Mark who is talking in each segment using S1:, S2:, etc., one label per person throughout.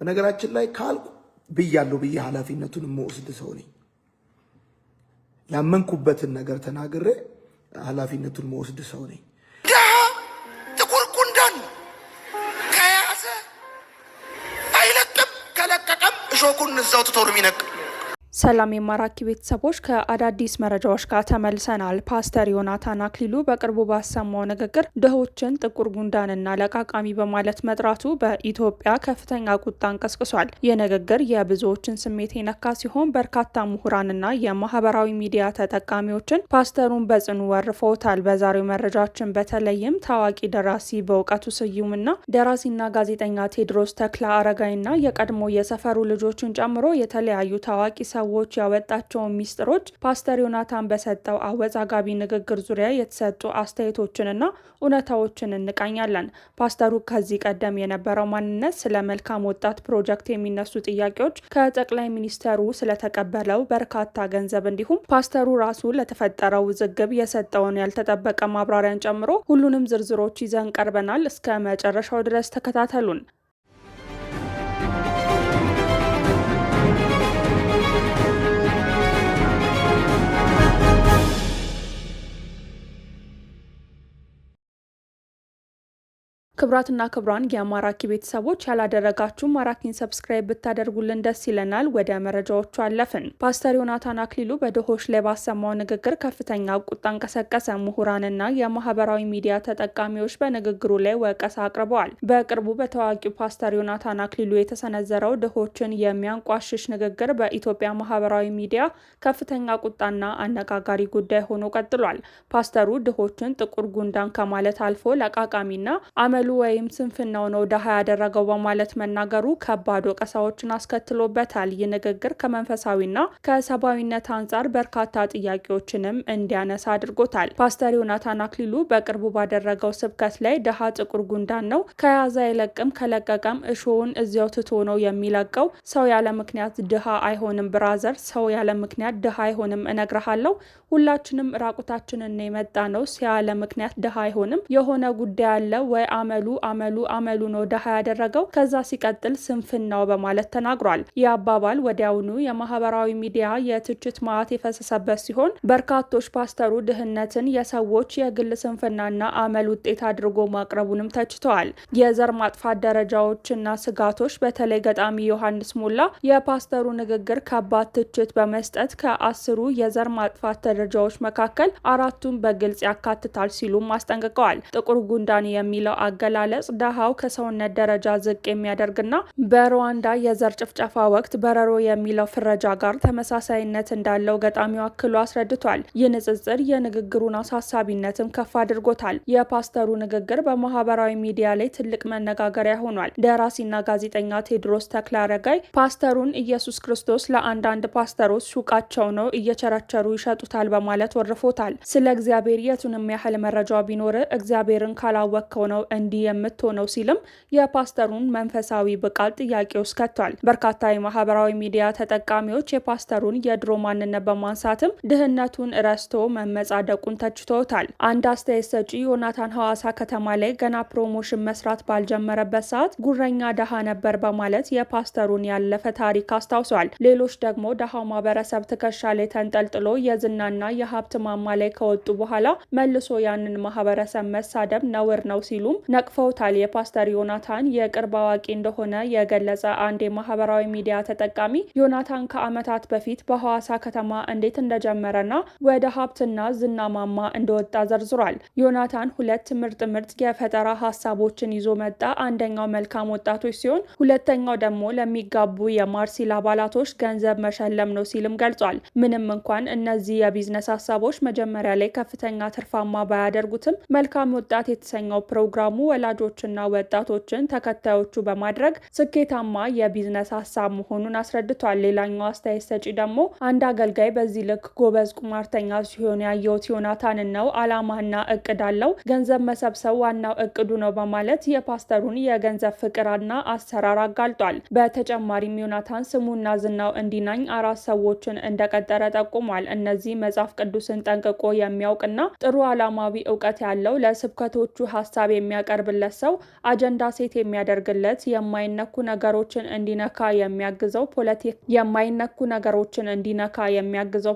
S1: በነገራችን ላይ ካልኩ ብያለሁ ብዬ ኃላፊነቱን የምወስድ ሰው ነኝ። ያመንኩበትን ነገር ተናግሬ ኃላፊነቱን የምወስድ ሰው ነኝ።
S2: ጥቁር ጉንዳን ከያዘ አይለቅም፣ ከለቀቀም እሾኩን እዛው ትቶ ነው የሚነቅ።
S3: ሰላም የማራኪ ቤተሰቦች፣ ከአዳዲስ መረጃዎች ጋር ተመልሰናል። ፓስተር ዮናታን አክሊሉ በቅርቡ ባሰማው ንግግር ድሆችን ጥቁር ጉንዳንና ለቃቃሚ በማለት መጥራቱ በኢትዮጵያ ከፍተኛ ቁጣን ቀስቅሷል። ይህ ንግግር የብዙዎችን ስሜት የነካ ሲሆን በርካታ ምሁራንና የማህበራዊ ሚዲያ ተጠቃሚዎችን ፓስተሩን በጽኑ ወርፈውታል። በዛሬው መረጃችን በተለይም ታዋቂ ደራሲ በእውቀቱ ስዩምና ደራሲና ጋዜጠኛ ቴዎድሮስ ተክለ አረጋይና የቀድሞ የሰፈሩ ልጆችን ጨምሮ የተለያዩ ታዋቂ ሰዎች ያወጣቸውን ሚስጥሮች ፓስተር ዮናታን በሰጠው አወዛጋቢ ንግግር ዙሪያ የተሰጡ አስተያየቶችንና እውነታዎችን እንቃኛለን። ፓስተሩ ከዚህ ቀደም የነበረው ማንነት፣ ስለ መልካም ወጣት ፕሮጀክት የሚነሱ ጥያቄዎች፣ ከጠቅላይ ሚኒስተሩ ስለተቀበለው በርካታ ገንዘብ እንዲሁም ፓስተሩ ራሱ ለተፈጠረው ውዝግብ የሰጠውን ያልተጠበቀ ማብራሪያን ጨምሮ ሁሉንም ዝርዝሮች ይዘን ቀርበናል። እስከ መጨረሻው ድረስ ተከታተሉን። ክብራትና ክብራን የማራኪ ቤተሰቦች ያላደረጋችሁ ማራኪን ሰብስክራይብ ብታደርጉልን ደስ ይለናል። ወደ መረጃዎቹ አለፍን። ፓስተር ዮናታን አክሊሉ በድሆች ላይ ባሰማው ንግግር ከፍተኛ ቁጣን ቀሰቀሰ። ምሁራንና የማህበራዊ ሚዲያ ተጠቃሚዎች በንግግሩ ላይ ወቀሳ አቅርበዋል። በቅርቡ በታዋቂው ፓስተር ዮናታን አክሊሉ የተሰነዘረው ድሆችን የሚያንቋሽሽ ንግግር በኢትዮጵያ ማህበራዊ ሚዲያ ከፍተኛ ቁጣና አነጋጋሪ ጉዳይ ሆኖ ቀጥሏል። ፓስተሩ ድሆችን ጥቁር ጉንዳን ከማለት አልፎ ለቃቃሚና አመሉ ወይም ስንፍናው ነው ድሃ ያደረገው በማለት መናገሩ ከባድ ወቀሳዎችን አስከትሎበታል። ይህ ንግግር ከመንፈሳዊና ከሰብአዊነት አንጻር በርካታ ጥያቄዎችንም እንዲያነሳ አድርጎታል። ፓስተር ዮናታን አክሊሉ በቅርቡ ባደረገው ስብከት ላይ ድሃ ጥቁር ጉንዳን ነው፣ ከያዘ አይለቅም፣ ከለቀቀም እሾውን እዚያው ትቶ ነው የሚለቀው። ሰው ያለ ምክንያት ድሃ አይሆንም ብራዘር፣ ሰው ያለ ምክንያት ድሃ አይሆንም እነግርሃለሁ። ሁላችንም ራቁታችንን የመጣ ነው። ያለ ምክንያት ድሃ አይሆንም። የሆነ ጉዳይ አለ ወይ አመሉ ነው ድሃ ያደረገው። ከዛ ሲቀጥል ስንፍናው በማለት ተናግሯል። ይህ አባባል ወዲያውኑ የማህበራዊ ሚዲያ የትችት ማዕት የፈሰሰበት ሲሆን በርካቶች ፓስተሩ ድህነትን የሰዎች የግል ስንፍናና አመል ውጤት አድርጎ ማቅረቡንም ተችተዋል። የዘር ማጥፋት ደረጃዎችና ስጋቶች በተለይ ገጣሚ ዮሐንስ ሞላ የፓስተሩ ንግግር ከባድ ትችት በመስጠት ከ10 የዘር ማጥፋት ደረጃዎች መካከል 4ቱን በግልጽ ያካትታል ሲሉም አስጠንቅቀዋል። ጥቁር ጉንዳን የሚለው አገላለጽ ደሃው ከሰውነት ደረጃ ዝቅ የሚያደርግና በሩዋንዳ የዘር ጭፍጨፋ ወቅት በረሮ የሚለው ፍረጃ ጋር ተመሳሳይነት እንዳለው ገጣሚው አክሎ አስረድቷል። ይህ ንጽጽር የንግግሩን አሳሳቢነትም ከፍ አድርጎታል። የፓስተሩ ንግግር በማህበራዊ ሚዲያ ላይ ትልቅ መነጋገሪያ ሆኗል። ደራሲና ጋዜጠኛ ቴዎድሮስ ተክለ አረጋይ ፓስተሩን ኢየሱስ ክርስቶስ ለአንዳንድ ፓስተሮች ሱቃቸው ነው፣ እየቸረቸሩ ይሸጡታል በማለት ወርፎታል። ስለ እግዚአብሔር የቱንም ያህል መረጃ ቢኖር እግዚአብሔርን ካላወቅከው ነው እንዲህ የምትሆነው ሲልም የፓስተሩን መንፈሳዊ ብቃት ጥያቄ ውስጥ ከቷል። በርካታ የማህበራዊ ሚዲያ ተጠቃሚዎች የፓስተሩን የድሮ ማንነት በማንሳትም ድህነቱን ረስቶ መመጻደቁን ተችተውታል። አንድ አስተያየት ሰጪ ዮናታን ሐዋሳ ከተማ ላይ ገና ፕሮሞሽን መስራት ባልጀመረበት ሰዓት ጉረኛ ደሃ ነበር በማለት የፓስተሩን ያለፈ ታሪክ አስታውሷል። ሌሎች ደግሞ ደሃው ማህበረሰብ ትከሻ ላይ ተንጠልጥሎ የዝናና የሀብት ማማ ላይ ከወጡ በኋላ መልሶ ያንን ማህበረሰብ መሳደብ ነውር ነው ሲሉም ነቅፈውታል። የፓስተር ዮናታን የቅርብ አዋቂ እንደሆነ የገለጸ አንድ የማህበራዊ ሚዲያ ተጠቃሚ ዮናታን ከዓመታት በፊት በሐዋሳ ከተማ እንዴት እንደጀመረና ወደ ሀብትና ዝና ማማ እንደወጣ ዘርዝሯል። ዮናታን 2 ምርጥ የፈጠራ ሀሳቦችን ይዞ መጣ። አንደኛው መልካም ወጣቶች ሲሆን ሁለተኛው ደግሞ ለሚጋቡ የማርሲል አባላቶች ገንዘብ መሸለም ነው ሲልም ገልጿል። ምንም እንኳን እነዚህ የቢዝነስ ሀሳቦች መጀመሪያ ላይ ከፍተኛ ትርፋማ ባያደርጉትም መልካም ወጣት የተሰኘው ፕሮግራሙ ወላጆችና ወጣቶችን ተከታዮቹ በማድረግ ስኬታማ የቢዝነስ ሀሳብ መሆኑን አስረድቷል። ሌላኛው አስተያየት ሰጪ ደግሞ አንድ አገልጋይ በዚህ ልክ ጎበዝ ቁማርተኛ ሲሆን ያየሁት ዮናታንን ነው። አላማና እቅድ አለው። ገንዘብ መሰብሰብ ዋናው እቅዱ ነው በማለት የፓስተሩን የገንዘብ ፍቅርና አሰራር አጋልጧል። በተጨማሪም ዮናታን ስሙና ዝናው እንዲናኝ 4 ሰዎችን እንደቀጠረ ጠቁሟል። እነዚህ መጽሐፍ ቅዱስን ጠንቅቆ የሚያውቅና ጥሩ ዓላማዊ እውቀት ያለው ለስብከቶቹ ሀሳብ የሚያቀርብ የሚቀርብለት ሰው አጀንዳ ሴት የሚያደርግለት የማይነኩ ነገሮችን እንዲነካ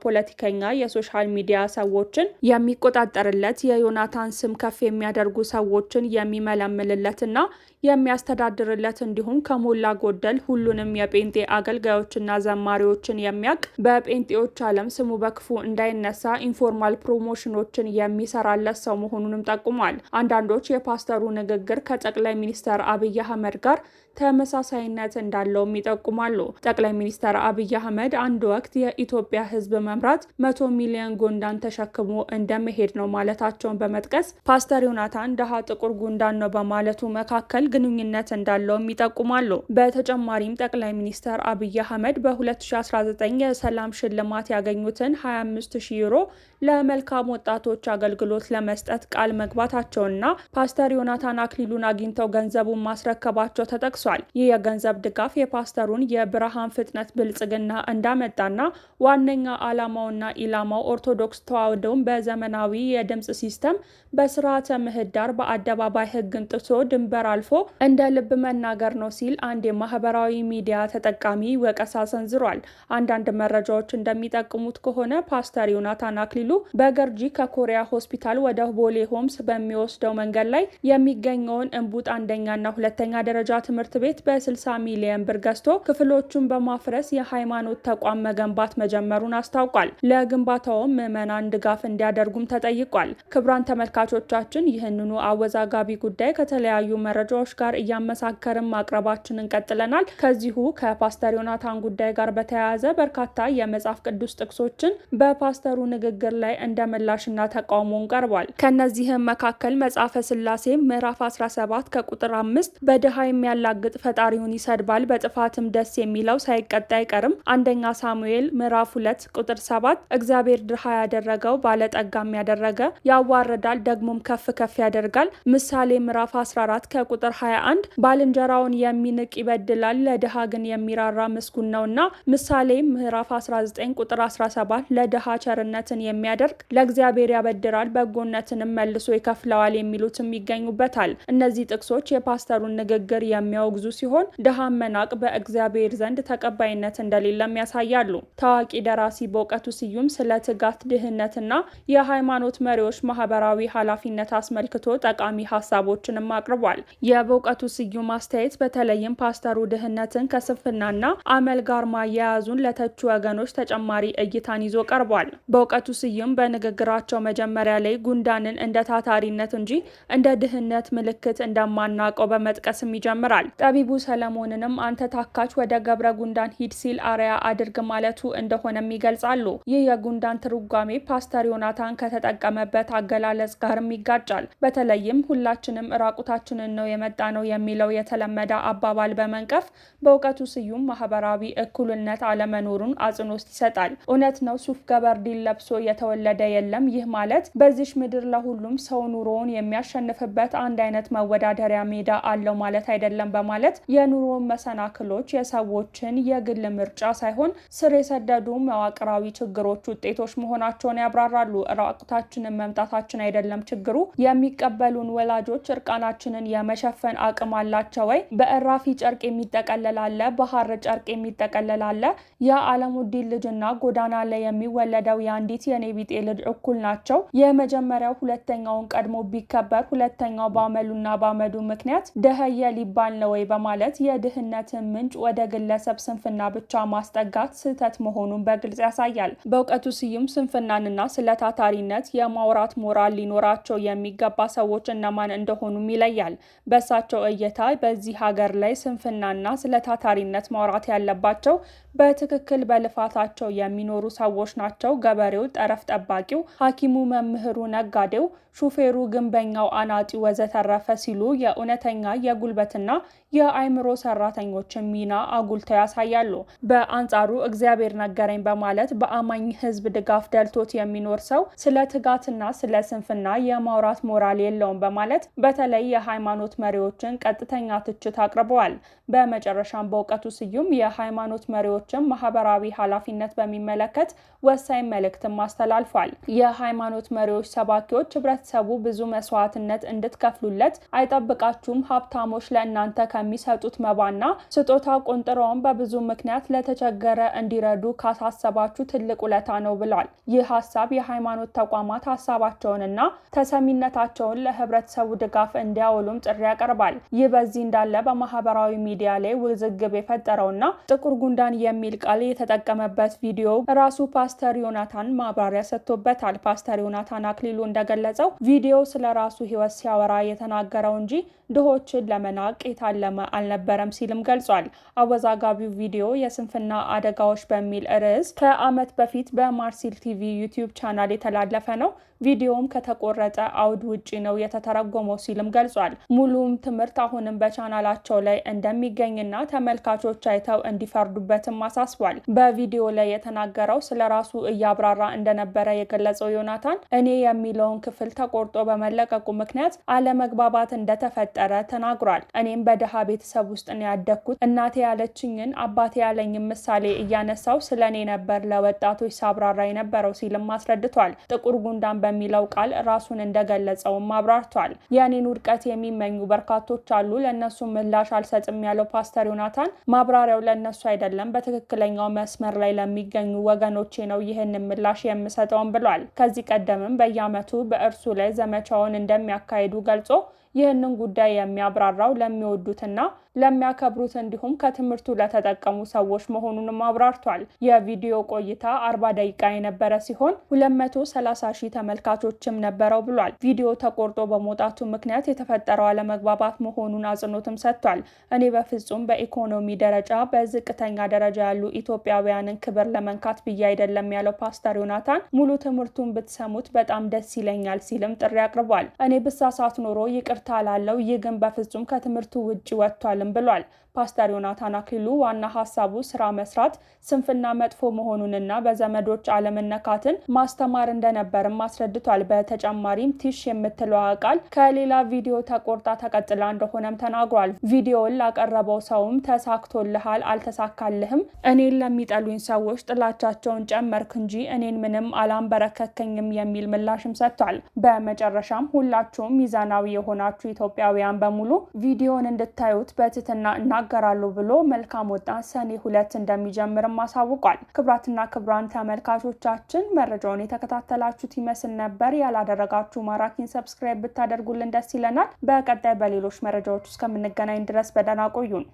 S3: ፖለቲከኛ የሶሻል ሚዲያ ሰዎችን የሚቆጣጠርለት የዮናታን ስም ከፍ የሚያደርጉ ሰዎችን የሚመለምልለትና የሚያስተዳድርለት እንዲሁም ከሞላ ጎደል ሁሉንም የጴንጤ አገልጋዮችና ዘማሪዎችን የሚያቅ በጴንጤዎች ዓለም ስሙ በክፉ እንዳይነሳ ኢንፎርማል ፕሮሞሽኖችን የሚሰራለት ሰው መሆኑንም ጠቁሟል። አንዳንዶች የፓስተሩ ንግግር ከጠቅላይ ሚኒስትር አብይ አህመድ ጋር ተመሳሳይነት እንዳለውም ይጠቁማሉ። ጠቅላይ ሚኒስትር አብይ አህመድ አንድ ወቅት የኢትዮጵያ ሕዝብ መምራት 100 ሚሊዮን ጉንዳን ተሸክሞ እንደመሄድ ነው ማለታቸውን በመጥቀስ ፓስተር ዮናታን ደሃ ጥቁር ጉንዳን ነው በማለቱ መካከል ግንኙነት እንዳለውም ይጠቁማሉ። በተጨማሪም ጠቅላይ ሚኒስትር አብይ አህመድ በ2019 የሰላም ሽልማት ያገኙትን 25,000 ዩሮ ለመልካም ወጣቶች አገልግሎት ለመስጠት ቃል መግባታቸውና ፓስተር ዮናታን አክሊሉን አግኝተው ገንዘቡን ማስረከባቸው ተጠቅሷል። ይህ የገንዘብ ድጋፍ የፓስተሩን የብርሃን ፍጥነት ብልጽግና እንዳመጣና ዋነኛ ዓላማውና ኢላማው ኦርቶዶክስ ተዋሕዶን በዘመናዊ የድምጽ ሲስተም በስርዓተ ምህዳር በአደባባይ ሕግን ጥሶ ድንበር አልፎ እንደ ልብ መናገር ነው ሲል አንድ የማህበራዊ ሚዲያ ተጠቃሚ ወቀሳ ሰንዝሯል። አንዳንድ መረጃዎች እንደሚጠቁሙት ከሆነ ፓስተር ዮናታን አክሊሉ በገርጂ ከኮሪያ ሆስፒታል ወደ ቦሌ ሆምስ በሚወስደው መንገድ ላይ የሚገኘውን እንቡጥ አንደኛና ሁለተኛ ደረጃ ትምህርት ቤት በ60 ሚሊዮን ብር ገዝቶ ክፍሎቹን በማፍረስ የሃይማኖት ተቋም መገንባት መጀመሩን አስታውቋል። ለግንባታውም ምዕመናን ድጋፍ እንዲያደርጉም ተጠይቋል። ክቡራን ተመልካቾቻችን ይህንኑ አወዛጋቢ ጉዳይ ከተለያዩ መረጃዎች ጋር እያመሳከርን ማቅረባችንን ቀጥለናል። ከዚሁ ከፓስተር ዮናታን ጉዳይ ጋር በተያያዘ በርካታ የመጽሐፍ ቅዱስ ጥቅሶችን በፓስተሩ ንግግር ላይ እንደ ምላሽና ተቃውሞን ቀርቧል። ከነዚህም መካከል መጽሐፈ ስላሴ ምዕራፍ 17 ከቁጥር 5 በድሃ የሚያላግጥ ፈጣሪውን ይሰድባል በጥፋትም ደስ የሚለው ሳይቀጣ አይቀርም። አንደኛ ሳሙኤል ምዕራፍ 2 ቁጥር 7 እግዚአብሔር ድሃ ያደረገው ባለጠጋም ያደረገ ያዋርዳል ደግሞም ከፍ ከፍ ያደርጋል። ምሳሌ ምዕራፍ 14 ከቁጥር 21 ባልንጀራውን የሚንቅ ይበድላል ለድሃ ግን የሚራራ ምስጉን ነውና። ምሳሌ ምዕራፍ 19 ቁጥር 17 ለድሃ ቸርነትን የሚያደርግ ለእግዚአብሔር ያበድራል በጎነትንም መልሶ ይከፍለዋል የሚሉትም ይገኙበታል። እነዚህ ጥቅሶች የፓስተሩን ንግግር የሚያወግዙ ሲሆን ድሃን መናቅ በእግዚአብሔር ዘንድ ተቀባይነት እንደሌለም ያሳያሉ። ታዋቂ ደራሲ በእውቀቱ ስዩም ስለ ትጋት ድህነትና የሃይማኖት መሪዎች ማህበራዊ ኃላፊነት አስመልክቶ ጠቃሚ ሀሳቦችንም አቅርቧል። የበእውቀቱ ስዩም አስተያየት በተለይም ፓስተሩ ድህነትን ከስንፍናና አመል ጋር ማያያዙን ለተቹ ወገኖች ተጨማሪ እይታን ይዞ ቀርቧል። በእውቀቱ ስዩም በንግግራቸው መጀመሪያ ላይ ጉንዳንን እንደ ታታሪነት እንጂ እንደ ድህነት ምልክት እንደማናውቀው በመጥቀስም ይጀምራል። ጠቢቡ ሰለሞንንም አንተ ታካች ወደ ገብረ ጉንዳን ሂድ ሲል አርያ አድርግ ማለቱ እንደሆነም ይገልጻሉ። ይህ የጉንዳን ትርጓሜ ፓስተር ዮናታን ከተጠቀመበት አገላለጽ ጋርም ይጋጫል። በተለይም ሁላችንም ራቁታችንን ነው የመጣ ነው የሚለው የተለመደ አባባል በመንቀፍ በእውቀቱ ስዩም ማህበራዊ እኩልነት አለመኖሩን አጽንኦት ይሰጣል። እውነት ነው ሱፍ ገበርዲን ለብሶ የተወለደ የለም። ይህ ማለት በዚሽ ምድር ለሁሉም ሰው ኑሮውን የሚያሸንፍበት አንድ አይነት መወዳደሪያ ሜዳ አለው ማለት አይደለም በማለት የኑሮን መሰናክሎች የሰዎችን የግል ምርጫ ሳይሆን ስር የሰደዱ መዋቅራዊ ችግሮች ውጤቶች መሆናቸውን ያብራራሉ። ራቁታችንን መምጣታችን አይደለም ችግሩ፣ የሚቀበሉን ወላጆች እርቃናችንን የመሸፈን አቅም አላቸው ወይ? በእራፊ ጨርቅ የሚጠቀለላለ፣ በሐር ጨርቅ የሚጠቀለላለ። የዓለሙዲን ልጅና ጎዳና ላይ የሚወለደው የአንዲት የኔቢጤ ልጅ እኩል ናቸው? የመጀመሪያው ሁለተኛውን ቀድሞ ቢከበር ሁለተኛው ባመሉና ባመዱ ምክንያት ደህየ ሊባል ነው ወይ? በማለት የድህነትን ምንጭ ወደ ግለሰብ ስንፍና ብቻ ማስጠጋት ስህተት መሆኑን በግልጽ ያሳያል። በእውቀቱ ስዩም ስንፍናንና ስለ ታታሪነት የማውራት ሞራል ሊኖራቸው የሚገባ ሰዎች እነማን እንደሆኑም ይለያል። በእሳቸው እይታ በዚህ ሀገር ላይ ስንፍናና ስለ ታታሪነት ማውራት ያለባቸው በትክክል በልፋታቸው የሚኖሩ ሰዎች ናቸው። ገበሬው፣ ጠረፍ ጠባቂው፣ ሐኪሙ፣ መምህሩ፣ ነጋዴው፣ ሹፌሩ፣ ግንበኛው፣ አናጢ ወዘተረፈ ሲሉ የእውነተኛ የጉልበትና የአይምሮ ሰራተኞችን ሚና አጉልተው ያሳያሉ። በአንጻሩ እግዚአብሔር ነገረኝ በማለት በአማኝ ህዝብ ድጋፍ ደልቶት የሚኖር ሰው ስለ ትጋትና ስለ ስንፍና የማውራት ሞራል የለውም በማለት በተለይ የሃይማኖት መሪዎችን ቀጥተኛ ትችት አቅርበዋል። በመጨረሻም በእውቀቱ ስዩም የሃይማኖት መሪዎችን ማህበራዊ ኃላፊነት በሚመለከት ወሳኝ መልእክትም አስተላልፏል። የሃይማኖት መሪዎች ሰባኪዎች ህብረተሰቡ ብዙ መስዋዕትነት እንድትከፍሉለት አይጠብቃችሁም። ሀብታሞች ለእናንተ ከሚሰጡት መባና ስጦታ ቆንጥረውን በብዙ ምክንያት ለተቸገረ እንዲረዱ ካሳሰባችሁ ትልቅ ውለታ ነው ብሏል። ይህ ሀሳብ የሃይማኖት ተቋማት ሀሳባቸውንና ተሰሚነታቸውን ለህብረተሰቡ ድጋፍ እንዲያውሉም ጥሪ ያቀርባል። ይህ በዚህ እንዳለ በማህበራዊ ሚዲያ ላይ ውዝግብ የፈጠረውና ጥቁር ጉንዳን የሚል ቃል የተጠቀመበት ቪዲዮ ራሱ ፓስተር ዮናታን ማብራሪያ ሰጥቶበታል። ፓስተር ዮናታን አክሊሉ እንደገለጸው ቪዲዮ ስለ ራሱ ህይወት ሲያወራ የተናገረው እንጂ ድሆችን ለመናቅ የታለመ አልነበረም ሲልም ገልጿል። አወዛጋቢው ቪዲዮ የስንፍና አደጋዎች በሚል ርዕስ ከዓመት በፊት በማርሲል ቲቪ ዩቲዩብ ቻናል የተላለፈ ነው። ቪዲዮም ከተቆረጠ አውድ ውጪ ነው የተተረጎመው ሲልም ገልጿል። ሙሉም ትምህርት አሁንም በቻናላቸው ላይ እንደሚገኝና ተመልካቾች አይተው እንዲፈርዱበትም አሳስቧል። በቪዲዮ ላይ የተናገረው ስለ ራሱ እያብራራ እንደነበረ የገለጸው ዮናታን እኔ የሚለውን ክፍል ተቆርጦ በመለቀቁ ምክንያት አለመግባባት እንደተፈጠረ ተናግሯል። እኔም በደሃ ቤተሰብ ውስጥ ነው ያደግኩት። እናቴ ያለችኝን አባቴ ያለኝን ምሳሌ እያነሳው ስለኔ ነበር ለወጣቶች ሳብራራ የነበረው ሲልም አስረድቷል። ጥቁር ጉንዳን በሚለው ቃል ራሱን እንደገለጸውም አብራርቷል። የኔን ውድቀት የሚመኙ በርካቶች አሉ፣ ለነሱ ምላሽ አልሰጥም ያለው ፓስተር ዮናታን ማብራሪያው ለነሱ አይደለም፣ በትክክለኛው መስመር ላይ ለሚገኙ ወገኖቼ ነው ይህን ምላሽ የምሰጠውም ብሏል። ከዚህ ቀደምም በየዓመቱ በእርሱ ላይ ዘመቻውን እንደሚያካሂዱ ገልጾ ይህንን ጉዳይ የሚያብራራው ለሚወዱትና ለሚያከብሩት እንዲሁም ከትምህርቱ ለተጠቀሙ ሰዎች መሆኑንም አብራርቷል። የቪዲዮ ቆይታ 40 ደቂቃ የነበረ ሲሆን 230 ሺህ ተመልካቾችም ነበረው ብሏል። ቪዲዮ ተቆርጦ በመውጣቱ ምክንያት የተፈጠረው አለመግባባት መሆኑን አጽንኦትም ሰጥቷል። እኔ በፍጹም በኢኮኖሚ ደረጃ በዝቅተኛ ደረጃ ያሉ ኢትዮጵያውያንን ክብር ለመንካት ብዬ አይደለም ያለው ፓስተር ዮናታን ሙሉ ትምህርቱን ብትሰሙት በጣም ደስ ይለኛል ሲልም ጥሪ አቅርቧል። እኔ ብሳሳት ኖሮ ይቅርታ ላለው፣ ይህ ግን በፍጹም ከትምህርቱ ውጪ ወጥቷል ብሏል። ፓስተር ዮናታን አክሊሉ ዋና ሀሳቡ ስራ መስራት፣ ስንፍና መጥፎ መሆኑንና በዘመዶች አለመነካትን ማስተማር እንደነበርም አስረድቷል። በተጨማሪም ቲሽ የምትለዋ ቃል ከሌላ ቪዲዮ ተቆርጣ ተቀጥላ እንደሆነም ተናግሯል። ቪዲዮውን ላቀረበው ሰውም ተሳክቶልሃል፣ አልተሳካልህም፣ እኔን ለሚጠሉኝ ሰዎች ጥላቻቸውን ጨመርክ እንጂ እኔን ምንም አላንበረከከኝም የሚል ምላሽም ሰጥቷል። በመጨረሻም ሁላችሁም ሚዛናዊ የሆናችሁ ኢትዮጵያውያን በሙሉ ቪዲዮውን እንድታዩት በትህትና እናገራለሁ ብሎ መልካም ወጣት ሰኔ 2 እንደሚጀምርም አሳውቋል። ክብራትና ክብራን ተመልካቾቻችን መረጃውን የተከታተላችሁት ይመስል ነበር። ያላደረጋችሁ ማራኪን ሰብስክራይብ ብታደርጉልን ደስ ይለናል። በቀጣይ በሌሎች መረጃዎች እስከምንገናኝ ድረስ በደህና ቆዩን።